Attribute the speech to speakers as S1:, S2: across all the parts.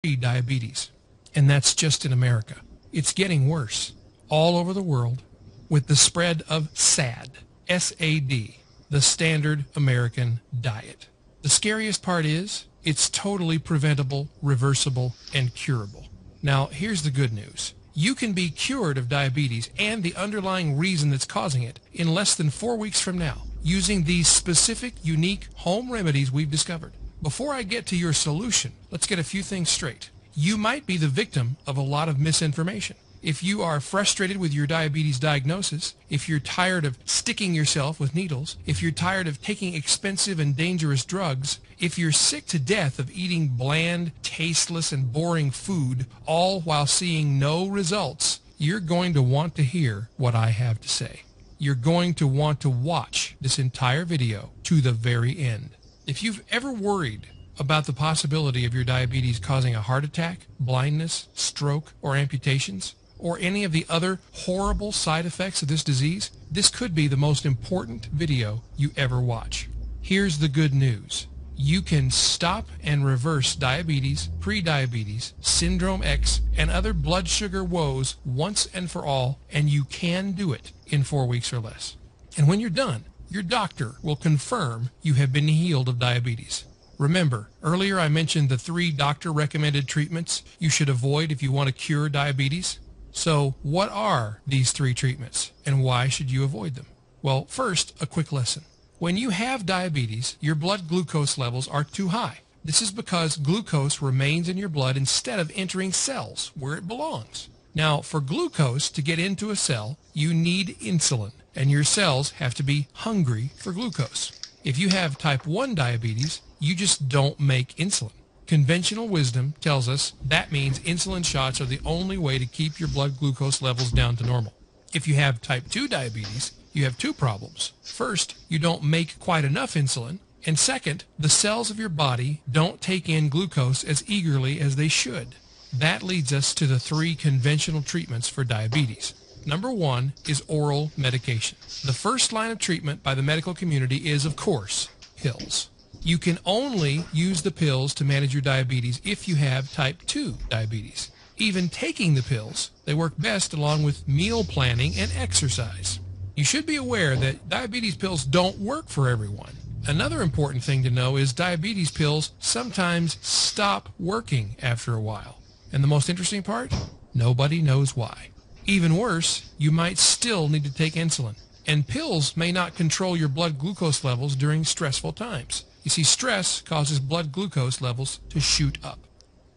S1: Diabetes, and that's just in America. It's getting worse all over the world with the spread of SAD, S-A-D, the standard American diet. The scariest part is it's totally preventable, reversible, and curable. Now, here's the good news. You can be cured of diabetes and the underlying reason that's causing it in less than 4 weeks from now using these specific, unique home remedies we've discovered. Before I get to your solution, let's get a few things straight. You might be the victim of a lot of misinformation. If you are frustrated with your diabetes diagnosis, if you're tired of sticking yourself with needles, if you're tired of taking expensive and dangerous drugs, if you're sick to death of eating bland, tasteless, and boring food, all while seeing no results, you're going to want to hear what I have to say. You're going to want to watch this entire video to the very end. If you've ever worried about the possibility of your diabetes causing a heart attack, blindness, stroke, or amputations, or any of the other horrible side effects of this disease, this could be the most important video you ever watch. Here's the good news. You can stop and reverse diabetes, prediabetes, syndrome X, and other blood sugar woes once and for all, and you can do it in 4 weeks or less. And when you're done, your doctor will confirm you have been healed of diabetes. Remember, earlier I mentioned the 3 doctor-recommended treatments you should avoid if you want to cure diabetes. So what are these 3 treatments, and why should you avoid them? Well, first, a quick lesson. When you have diabetes, your blood glucose levels are too high. This is because glucose remains in your blood instead of entering cells where it belongs. Now, for glucose to get into a cell, you need insulin, and your cells have to be hungry for glucose. If you have type 1 diabetes, you just don't make insulin. Conventional wisdom tells us that means insulin shots are the only way to keep your blood glucose levels down to normal. If you have type 2 diabetes, you have 2 problems. First, you don't make quite enough insulin, and second, the cells of your body don't take in glucose as eagerly as they should. That leads us to the 3 conventional treatments for diabetes. Number 1 is oral medication. The first line of treatment by the medical community is, of course, pills. You can only use the pills to manage your diabetes if you have type 2 diabetes. Even taking the pills, they work best along with meal planning and exercise. You should be aware that diabetes pills don't work for everyone. Another important thing to know is diabetes pills sometimes stop working after a while. And the most interesting part? Nobody knows why. Even worse, you might still need to take insulin. And pills may not control your blood glucose levels during stressful times. You see, stress causes blood glucose levels to shoot up.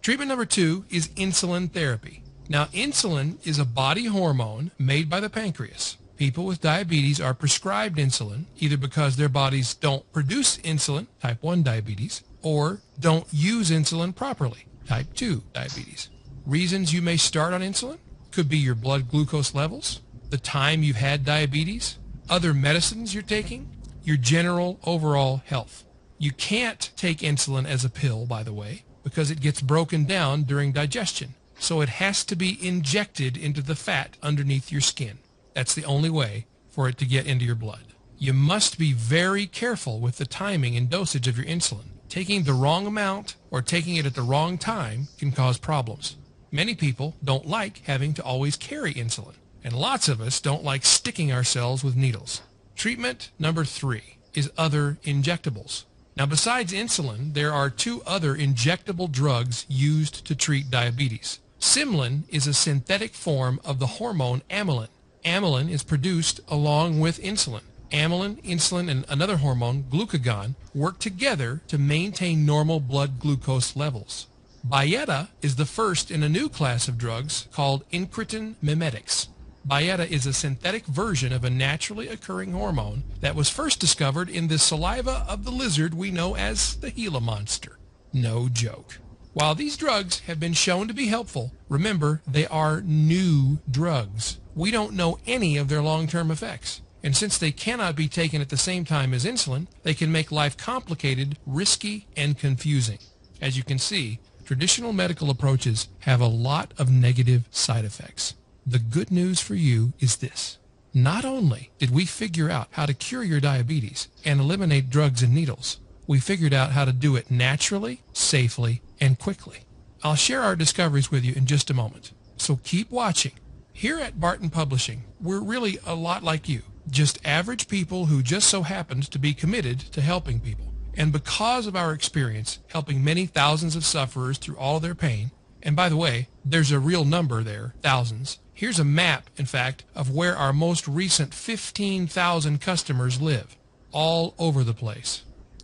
S1: Treatment number 2 is insulin therapy. Now, insulin is a body hormone made by the pancreas. People with diabetes are prescribed insulin either because their bodies don't produce insulin, type 1 diabetes, or don't use insulin properly, type 2 diabetes. Reasons you may start on insulin could be your blood glucose levels, the time you've had diabetes, other medicines you're taking, your general overall health. You can't take insulin as a pill, by the way, because it gets broken down during digestion. So it has to be injected into the fat underneath your skin. That's the only way for it to get into your blood. You must be very careful with the timing and dosage of your insulin. Taking the wrong amount or taking it at the wrong time can cause problems. Many people don't like having to always carry insulin, and lots of us don't like sticking ourselves with needles. Treatment number 3 is other injectables. Now, besides insulin, there are 2 other injectable drugs used to treat diabetes. Symlin is a synthetic form of the hormone amylin. Amylin is produced along with insulin. Amylin, insulin, and another hormone, glucagon, work together to maintain normal blood glucose levels. Byetta is the first in a new class of drugs called incretin mimetics. Byetta is a synthetic version of a naturally occurring hormone that was first discovered in the saliva of the lizard we know as the Gila monster. No joke. While these drugs have been shown to be helpful, remember, they are new drugs. We don't know any of their long-term effects. And since they cannot be taken at the same time as insulin, they can make life complicated, risky, and confusing. As you can see, traditional medical approaches have a lot of negative side effects. The good news for you is this. Not only did we figure out how to cure your diabetes and eliminate drugs and needles, we figured out how to do it naturally, safely, and quickly. I'll share our discoveries with you in just a moment. So keep watching. Here at Barton Publishing, we're really a lot like you, just average people who just so happened to be committed to helping people. And because of our experience helping many thousands of sufferers through all of their pain, and by the way, there's a real number there, thousands. Here's a map, in fact, of where our most recent 15,000 customers live, all over the place.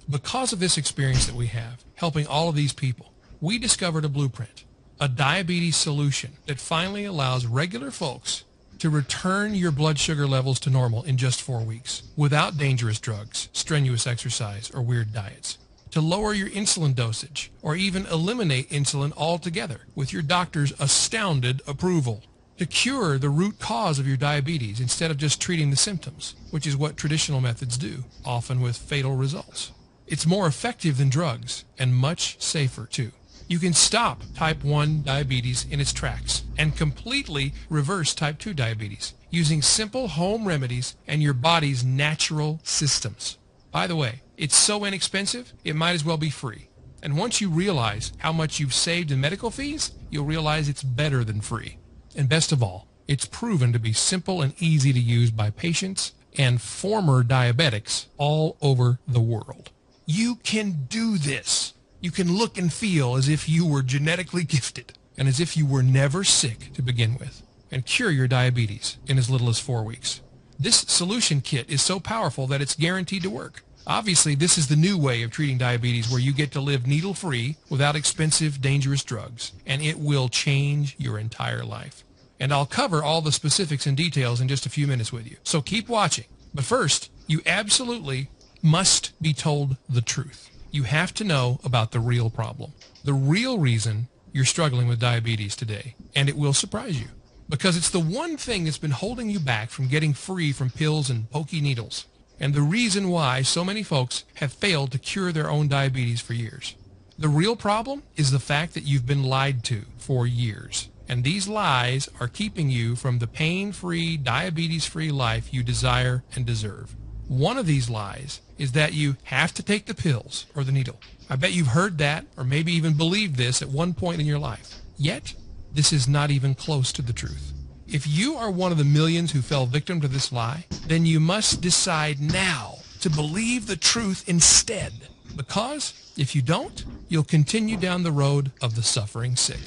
S1: Because of this experience that we have, helping all of these people, we discovered a blueprint, a diabetes solution that finally allows regular folks to return your blood sugar levels to normal in just 4 weeks, without dangerous drugs, strenuous exercise, or weird diets. To lower your insulin dosage, or even eliminate insulin altogether with your doctor's astounded approval. To cure the root cause of your diabetes instead of just treating the symptoms, which is what traditional methods do, often with fatal results. It's more effective than drugs, and much safer too. You can stop type 1 diabetes in its tracks and completely reverse type 2 diabetes using simple home remedies and your body's natural systems. By the way, it's so inexpensive, it might as well be free. And once you realize how much you've saved in medical fees, you'll realize it's better than free. And best of all, it's proven to be simple and easy to use by patients and former diabetics all over the world. You can do this. You can look and feel as if you were genetically gifted and as if you were never sick to begin with, and cure your diabetes in as little as 4 weeks. This solution kit is so powerful that it's guaranteed to work. Obviously, this is the new way of treating diabetes where you get to live needle-free without expensive, dangerous drugs, and it will change your entire life. And I'll cover all the specifics and details in just a few minutes with you. So keep watching. But first, you absolutely must be told the truth. You have to know about the real problem, the real reason you're struggling with diabetes today, and it will surprise you. Because it's the one thing that's been holding you back from getting free from pills and pokey needles, and the reason why so many folks have failed to cure their own diabetes for years. The real problem is the fact that you've been lied to for years, and these lies are keeping you from the pain-free, diabetes-free life you desire and deserve. One of these lies is that you have to take the pills or the needle. I bet you've heard that or maybe even believed this at one point in your life. Yet, this is not even close to the truth. If you are one of the millions who fell victim to this lie, then you must decide now to believe the truth instead. Because if you don't, you'll continue down the road of the suffering sick.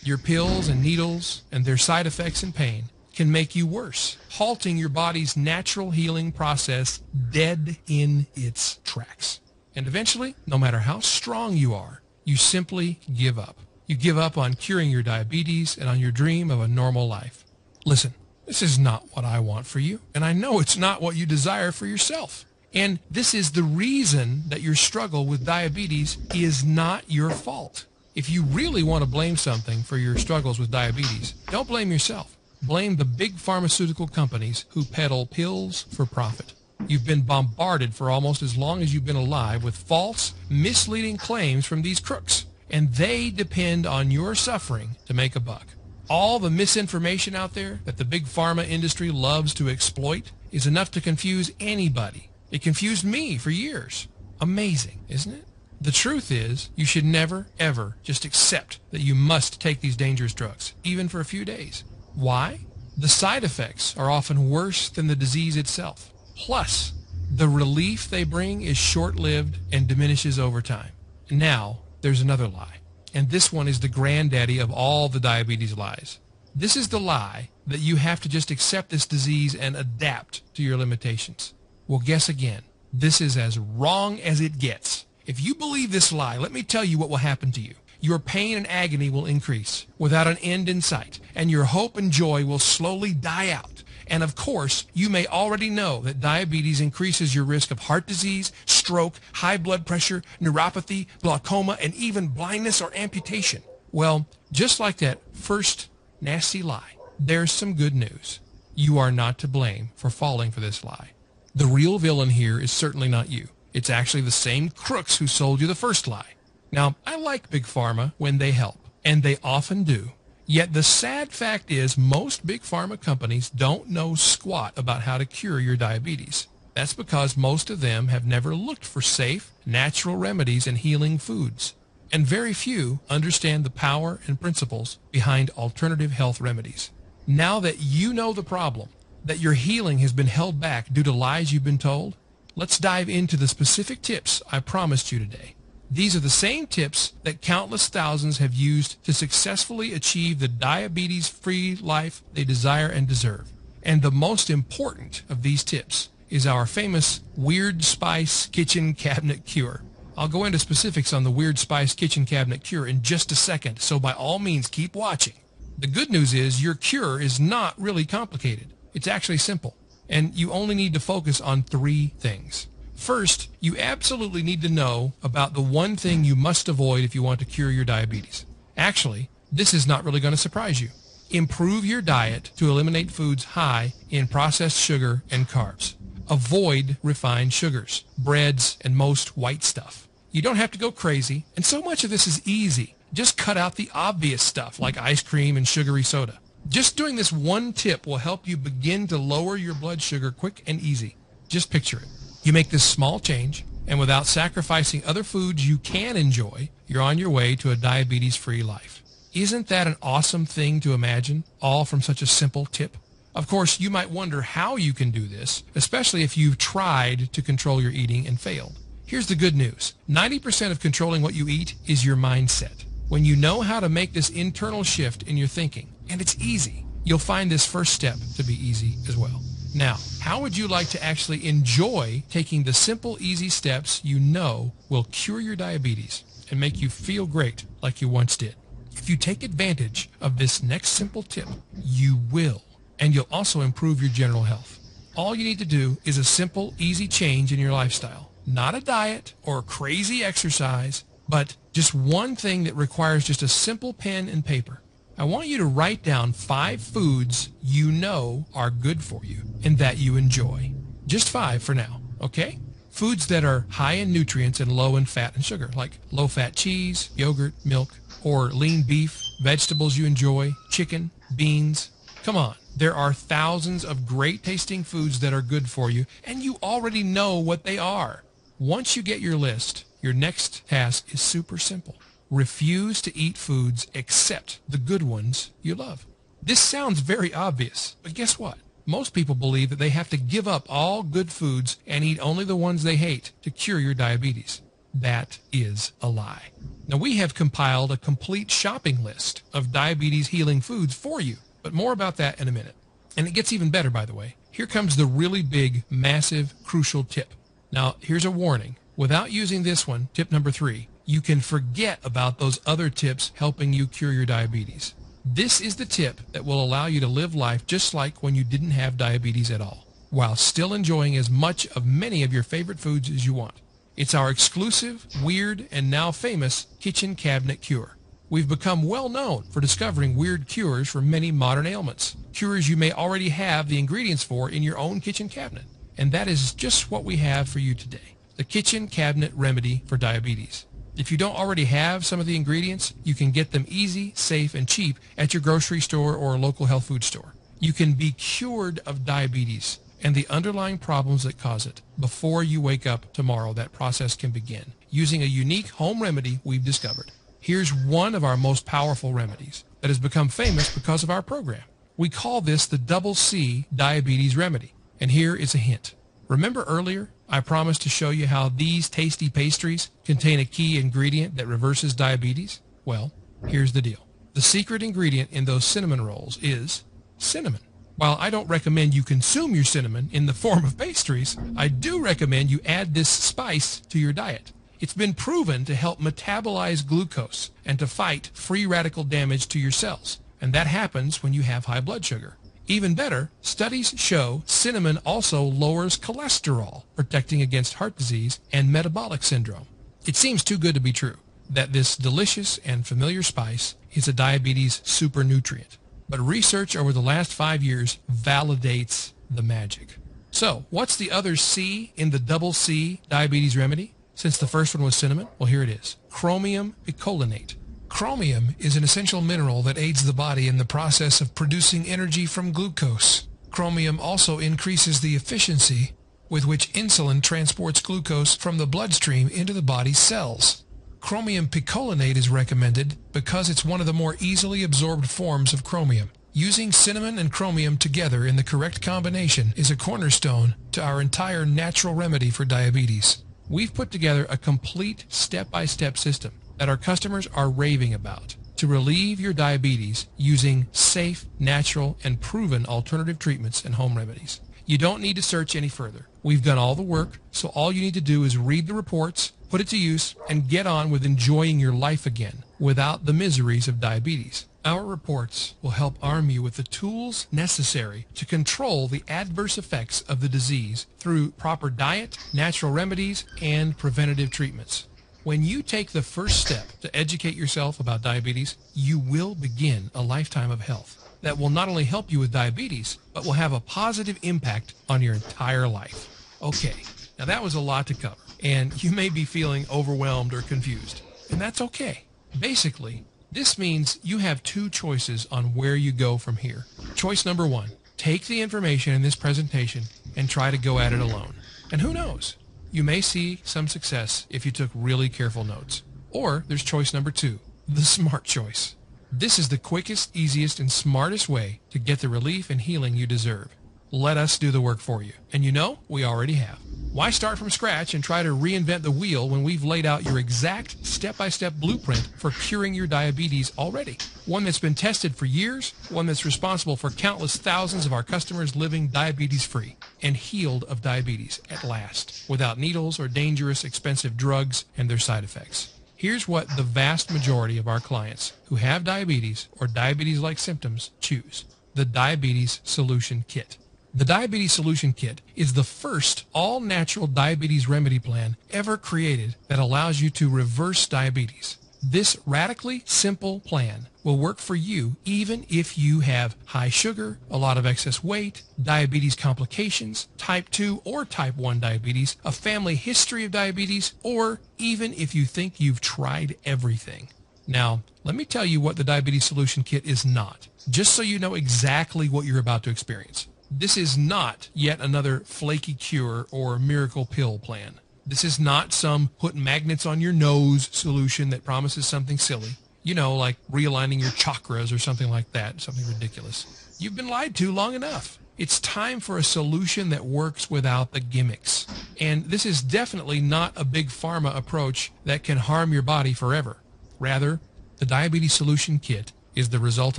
S1: Your pills and needles and their side effects and pain can make you worse, halting your body's natural healing process dead in its tracks. And eventually, no matter how strong you are, you simply give up. You give up on curing your diabetes and on your dream of a normal life. Listen, this is not what I want for you, and I know it's not what you desire for yourself. And this is the reason that your struggle with diabetes is not your fault. If you really want to blame something for your struggles with diabetes, don't blame yourself. Blame the big pharmaceutical companies who peddle pills for profit. You've been bombarded for almost as long as you've been alive with false, misleading claims from these crooks, and they depend on your suffering to make a buck. All the misinformation out there that the big pharma industry loves to exploit is enough to confuse anybody. It confused me for years. Amazing, isn't it? The truth is, you should never, ever just accept that you must take these dangerous drugs, even for a few days. Why? The side effects are often worse than the disease itself. Plus, the relief they bring is short-lived and diminishes over time. Now, there's another lie. And this one is the granddaddy of all the diabetes lies. This is the lie that you have to just accept this disease and adapt to your limitations. Well, guess again. This is as wrong as it gets. If you believe this lie, let me tell you what will happen to you. Your pain and agony will increase without an end in sight, and your hope and joy will slowly die out. And of course, you may already know that diabetes increases your risk of heart disease, stroke, high blood pressure, neuropathy, glaucoma, and even blindness or amputation. Well, just like that first nasty lie, there's some good news. You are not to blame for falling for this lie. The real villain here is certainly not you. It's actually the same crooks who sold you the first lie. Now, I like Big Pharma when they help, and they often do. Yet the sad fact is most big pharma companies don't know squat about how to cure your diabetes. That's because most of them have never looked for safe, natural remedies and healing foods. and very few understand the power and principles behind alternative health remedies. Now that you know the problem, that your healing has been held back due to lies you've been told, let's dive into the specific tips I promised you today. These are the same tips that countless thousands have used to successfully achieve the diabetes-free life they desire and deserve. And the most important of these tips is our famous Weird Spice Kitchen Cabinet Cure. I'll go into specifics on the Weird Spice Kitchen Cabinet Cure in just a second, so by all means keep watching. The good news is your cure is not really complicated. It's actually simple, and you only need to focus on 3 things. First, you absolutely need to know about the one thing you must avoid if you want to cure your diabetes. Actually, this is not really going to surprise you. Improve your diet to eliminate foods high in processed sugar and carbs. Avoid refined sugars, breads, and most white stuff. You don't have to go crazy, and so much of this is easy. Just cut out the obvious stuff like ice cream and sugary soda. Just doing this one tip will help you begin to lower your blood sugar quick and easy. Just picture it. You make this small change, and without sacrificing other foods you can enjoy, you're on your way to a diabetes-free life. Isn't that an awesome thing to imagine, all from such a simple tip? Of course, you might wonder how you can do this, especially if you've tried to control your eating and failed. Here's the good news. 90% of controlling what you eat is your mindset. When you know how to make this internal shift in your thinking, and it's easy, you'll find this first step to be easy as well. Now, how would you like to actually enjoy taking the simple, easy steps you know will cure your diabetes and make you feel great like you once did? If you take advantage of this next simple tip, you will, and you'll also improve your general health. All you need to do is a simple, easy change in your lifestyle. Not a diet or crazy exercise, but just one thing that requires just a simple pen and paper. I want you to write down 5 foods you know are good for you and that you enjoy. Just 5 for now, okay? Foods that are high in nutrients and low in fat and sugar, like low-fat cheese, yogurt, milk, or lean beef, vegetables you enjoy, chicken, beans. Come on, there are thousands of great-tasting foods that are good for you, and you already know what they are. Once you get your list, your next task is super simple. Refuse to eat foods except the good ones you love. This sounds very obvious, but guess what? Most people believe that they have to give up all good foods and eat only the ones they hate to cure your diabetes. That is a lie. Now, we have compiled a complete shopping list of diabetes healing foods for you, but more about that in a minute. And it gets even better, by the way. Here comes the really big, massive, crucial tip. Now, here's a warning. Without using this one, tip number 3, you can forget about those other tips helping you cure your diabetes. This is the tip that will allow you to live life just like when you didn't have diabetes at all, while still enjoying as much of many of your favorite foods as you want. It's our exclusive, weird, and now famous kitchen cabinet cure. We've become well known for discovering weird cures for many modern ailments, cures you may already have the ingredients for in your own kitchen cabinet. And that is just what we have for you today, the kitchen cabinet remedy for diabetes. If you don't already have some of the ingredients, you can get them easy, safe, and cheap at your grocery store or local health food store. You can be cured of diabetes and the underlying problems that cause it before you wake up tomorrow. That process can begin using a unique home remedy we've discovered. Here's one of our most powerful remedies that has become famous because of our program. We call this the Double C Diabetes Remedy. And here is a hint. Remember earlier, I promised to show you how these tasty pastries contain a key ingredient that reverses diabetes? Well, here's the deal. The secret ingredient in those cinnamon rolls is cinnamon. While I don't recommend you consume your cinnamon in the form of pastries, I do recommend you add this spice to your diet. It's been proven to help metabolize glucose and to fight free radical damage to your cells. And that happens when you have high blood sugar. Even better, studies show cinnamon also lowers cholesterol, protecting against heart disease and metabolic syndrome. It seems too good to be true that this delicious and familiar spice is a diabetes super nutrient. But research over the last 5 years validates the magic. So, what's the other C in the Double C Diabetes Remedy? Since the first one was cinnamon, well, here it is. Chromium picolinate. Chromium is an essential mineral that aids the body in the process of producing energy from glucose. Chromium also increases the efficiency with which insulin transports glucose from the bloodstream into the body's cells. Chromium picolinate is recommended because it's one of the more easily absorbed forms of chromium. Using cinnamon and chromium together in the correct combination is a cornerstone to our entire natural remedy for diabetes. We've put together a complete step-by-step system that our customers are raving about to relieve your diabetes using safe, natural, and proven alternative treatments and home remedies. You don't need to search any further. We've done all the work, so all you need to do is read the reports, put it to use, and get on with enjoying your life again without the miseries of diabetes. Our reports will help arm you with the tools necessary to control the adverse effects of the disease through proper diet, natural remedies, and preventative treatments. When you take the first step to educate yourself about diabetes, you will begin a lifetime of health that will not only help you with diabetes, but will have a positive impact on your entire life. Okay, now that was a lot to cover, and you may be feeling overwhelmed or confused, and that's okay. Basically, this means you have two choices on where you go from here. Choice number one, take the information in this presentation and try to go at it alone. And who knows? You may see some success if you took really careful notes. Or there's choice number two, the smart choice. This is the quickest, easiest, and smartest way to get the relief and healing you deserve. Let us do the work for you. And you know, we already have. Why start from scratch and try to reinvent the wheel when we've laid out your exact step-by-step blueprint for curing your diabetes already? One that's been tested for years, one that's responsible for countless thousands of our customers living diabetes-free and healed of diabetes at last, without needles or dangerous, expensive drugs and their side effects. Here's what the vast majority of our clients who have diabetes or diabetes-like symptoms choose: the Diabetes Solution Kit. The Diabetes Solution Kit is the first all-natural diabetes remedy plan ever created that allows you to reverse diabetes. This radically simple plan will work for you even if you have high sugar, a lot of excess weight, diabetes complications, type 2 or type 1 diabetes, a family history of diabetes, or even if you think you've tried everything. Now, let me tell you what the Diabetes Solution Kit is not, just so you know exactly what you're about to experience. This is not yet another flaky cure or miracle pill plan. This is not some put magnets on your nose solution that promises something silly. You know, like realigning your chakras or something like that, something ridiculous. You've been lied to long enough. It's time for a solution that works without the gimmicks. And this is definitely not a big pharma approach that can harm your body forever. Rather, the Diabetes Solution Kit is the result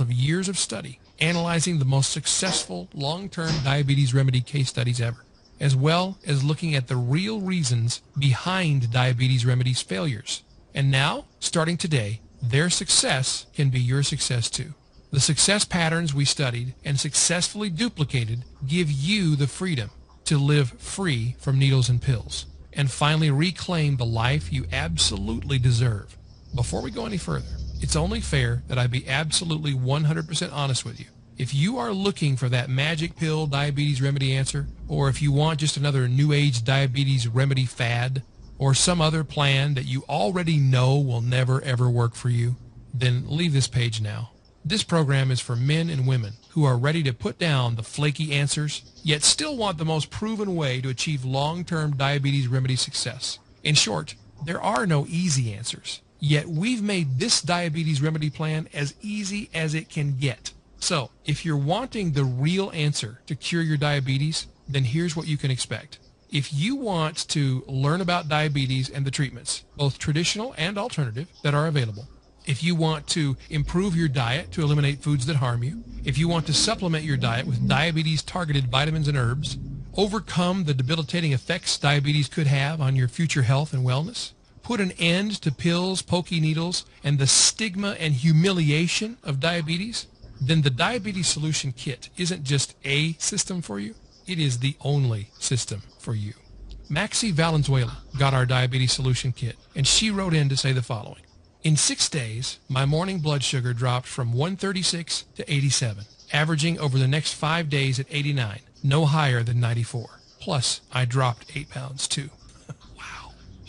S1: of years of study analyzing the most successful long-term diabetes remedy case studies ever, as well as looking at the real reasons behind diabetes remedies failures. And now, starting today, their success can be your success too. The success patterns we studied and successfully duplicated give you the freedom to live free from needles and pills and finally reclaim the life you absolutely deserve. Before we go any further, it's only fair that I be absolutely 100% honest with you. If you are looking for that magic pill diabetes remedy answer, or if you want just another new age diabetes remedy fad, or some other plan that you already know will never ever work for you, then leave this page now. This program is for men and women who are ready to put down the flaky answers, yet still want the most proven way to achieve long-term diabetes remedy success. In short, there are no easy answers. Yet we've made this diabetes remedy plan as easy as it can get. So, if you're wanting the real answer to cure your diabetes, then here's what you can expect. If you want to learn about diabetes and the treatments, both traditional and alternative, that are available, if you want to improve your diet to eliminate foods that harm you, if you want to supplement your diet with diabetes-targeted vitamins and herbs, overcome the debilitating effects diabetes could have on your future health and wellness, put an end to pills, pokey needles, and the stigma and humiliation of diabetes, then the Diabetes Solution Kit isn't just a system for you, it is the only system for you. Maxie Valenzuela got our Diabetes Solution Kit, and she wrote in to say the following. In 6 days, my morning blood sugar dropped from 136 to 87, averaging over the next 5 days at 89, no higher than 94. Plus, I dropped 8 pounds too.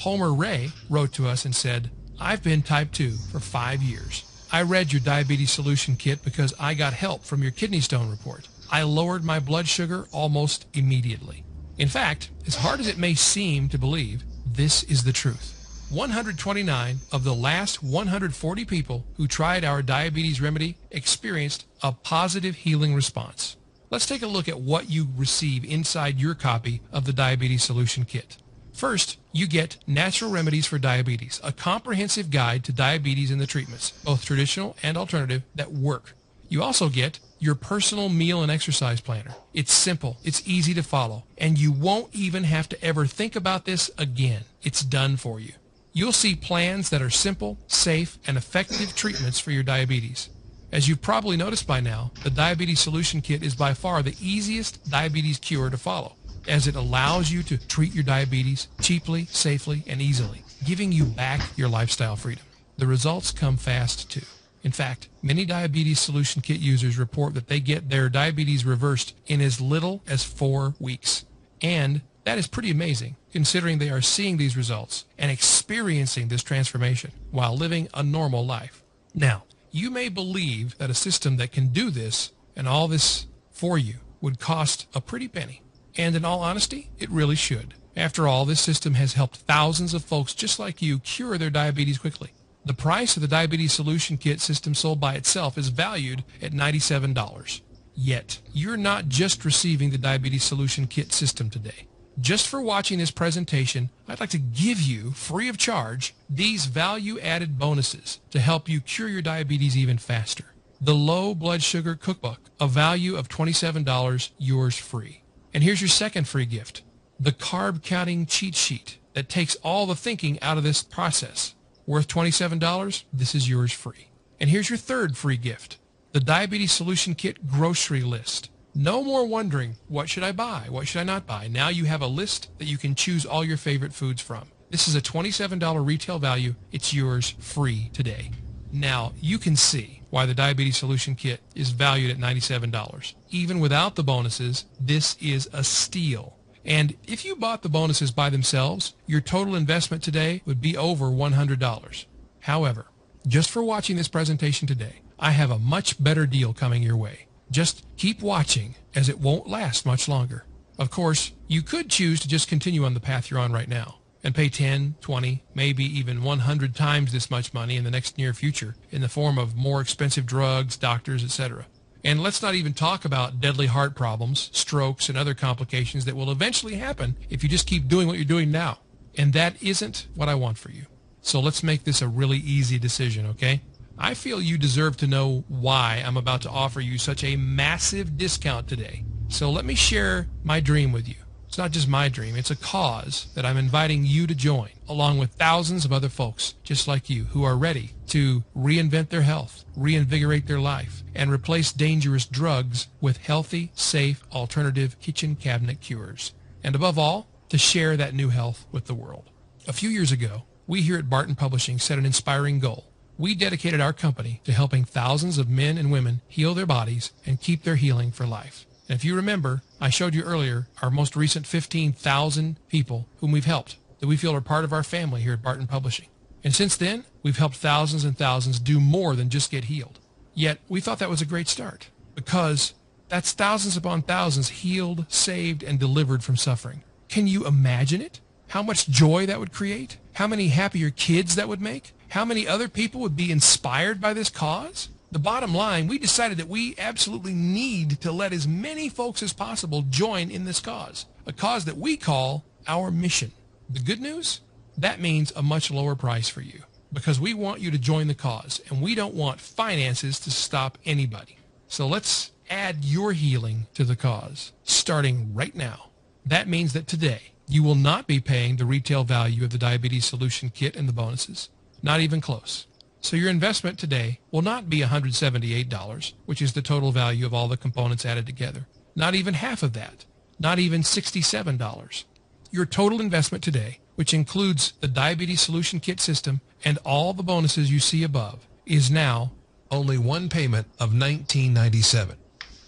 S1: Homer Ray wrote to us and said, I've been type 2 for 5 years. I read your Diabetes Solution Kit because I got help from your kidney stone report. I lowered my blood sugar almost immediately. In fact, as hard as it may seem to believe, this is the truth. 129 of the last 140 people who tried our diabetes remedy experienced a positive healing response. Let's take a look at what you receive inside your copy of the Diabetes Solution Kit. First, you get Natural Remedies for Diabetes, a comprehensive guide to diabetes and the treatments, both traditional and alternative, that work. You also get your personal meal and exercise planner. It's simple, it's easy to follow, and you won't even have to ever think about this again. It's done for you. You'll see plans that are simple, safe, and effective treatments for your diabetes. As you've probably noticed by now, the Diabetes Solution Kit is by far the easiest diabetes cure to follow, as it allows you to treat your diabetes cheaply, safely, and easily, giving you back your lifestyle freedom. The results come fast too. In fact, many Diabetes Solution Kit users report that they get their diabetes reversed in as little as 4 weeks. And that is pretty amazing, considering they are seeing these results and experiencing this transformation while living a normal life. Now, you may believe that a system that can do this and all this for you would cost a pretty penny. And in all honesty, it really should. After all, this system has helped thousands of folks just like you cure their diabetes quickly. The price of the Diabetes Solution Kit system sold by itself is valued at $97. Yet, you're not just receiving the Diabetes Solution Kit system today. Just for watching this presentation, I'd like to give you, free of charge, these value-added bonuses to help you cure your diabetes even faster. The Low Blood Sugar Cookbook, a value of $27, yours free. And here's your second free gift, the Carb Counting Cheat Sheet that takes all the thinking out of this process. Worth $27, this is yours free. And here's your third free gift, the Diabetes Solution Kit Grocery List. No more wondering, what should I buy? What should I not buy? Now you have a list that you can choose all your favorite foods from. This is a $27 retail value. It's yours free today. Now, you can see why the Diabetes Solution Kit is valued at $97. Even without the bonuses, this is a steal. And if you bought the bonuses by themselves, your total investment today would be over $100. However, just for watching this presentation today, I have a much better deal coming your way. Just keep watching, as it won't last much longer. Of course, you could choose to just continue on the path you're on right now and pay 10, 20, maybe even 100 times this much money in the next near future in the form of more expensive drugs, doctors, etc. And let's not even talk about deadly heart problems, strokes, and other complications that will eventually happen if you just keep doing what you're doing now. And that isn't what I want for you. So let's make this a really easy decision, okay? I feel you deserve to know why I'm about to offer you such a massive discount today. So let me share my dream with you. It's not just my dream, it's a cause that I'm inviting you to join, along with thousands of other folks just like you who are ready to reinvent their health, reinvigorate their life, and replace dangerous drugs with healthy, safe, alternative kitchen cabinet cures. And above all, to share that new health with the world. A few years ago, we here at Barton Publishing set an inspiring goal. We dedicated our company to helping thousands of men and women heal their bodies and keep their healing for life. And if you remember, I showed you earlier our most recent 15,000 people whom we've helped, that we feel are part of our family here at Barton Publishing. And since then, we've helped thousands and thousands do more than just get healed. Yet, we thought that was a great start, because that's thousands upon thousands healed, saved, and delivered from suffering. Can you imagine it? How much joy that would create? How many happier kids that would make? How many other people would be inspired by this cause? The bottom line, we decided that we absolutely need to let as many folks as possible join in this cause, a cause that we call our mission. The good news? That means a much lower price for you, because we want you to join the cause, and we don't want finances to stop anybody. So let's add your healing to the cause, starting right now. That means that today, you will not be paying the retail value of the Diabetes Solution Kit and the bonuses. Not even close. So your investment today will not be $178, which is the total value of all the components added together. Not even half of that. Not even $67. Your total investment today, which includes the Diabetes Solution Kit system and all the bonuses you see above, is now only one payment of $19.97.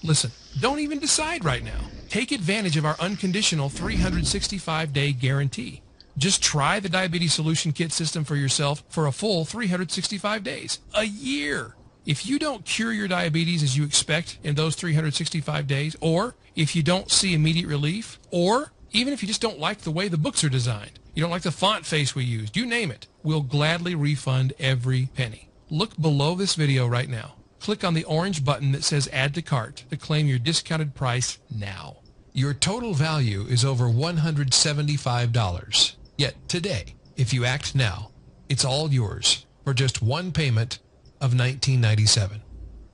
S1: Listen, don't even decide right now. Take advantage of our unconditional 365-day guarantee. Just try the Diabetes Solution Kit system for yourself for a full 365 days, a year. If you don't cure your diabetes as you expect in those 365 days, or if you don't see immediate relief, or even if you just don't like the way the books are designed, You don't like the font face we used, you name it. We'll gladly refund every penny. Look below this video right now. Click on the orange button that says Add to Cart to claim your discounted price now. Your total value is over $175. Yet today, if you act now, it's all yours for just one payment of $19.97.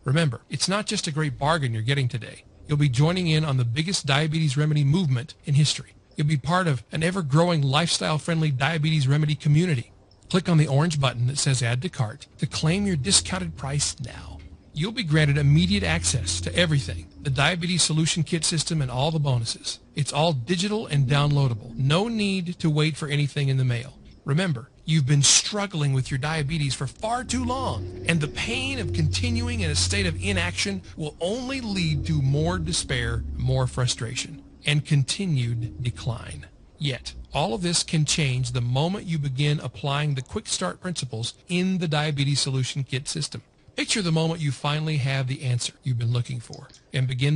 S1: Remember, it's not just a great bargain you're getting today. You'll be joining in on the biggest diabetes remedy movement in history. You'll be part of an ever-growing lifestyle-friendly diabetes remedy community. Click on the orange button that says Add to Cart to claim your discounted price now. You'll be granted immediate access to everything, the Diabetes Solution Kit system and all the bonuses. It's all digital and downloadable. No need to wait for anything in the mail. Remember, you've been struggling with your diabetes for far too long, and the pain of continuing in a state of inaction will only lead to more despair, more frustration, and continued decline. Yet, all of this can change the moment you begin applying the Quick Start principles in the Diabetes Solution Kit system. Picture the moment you finally have the answer you've been looking for and begin the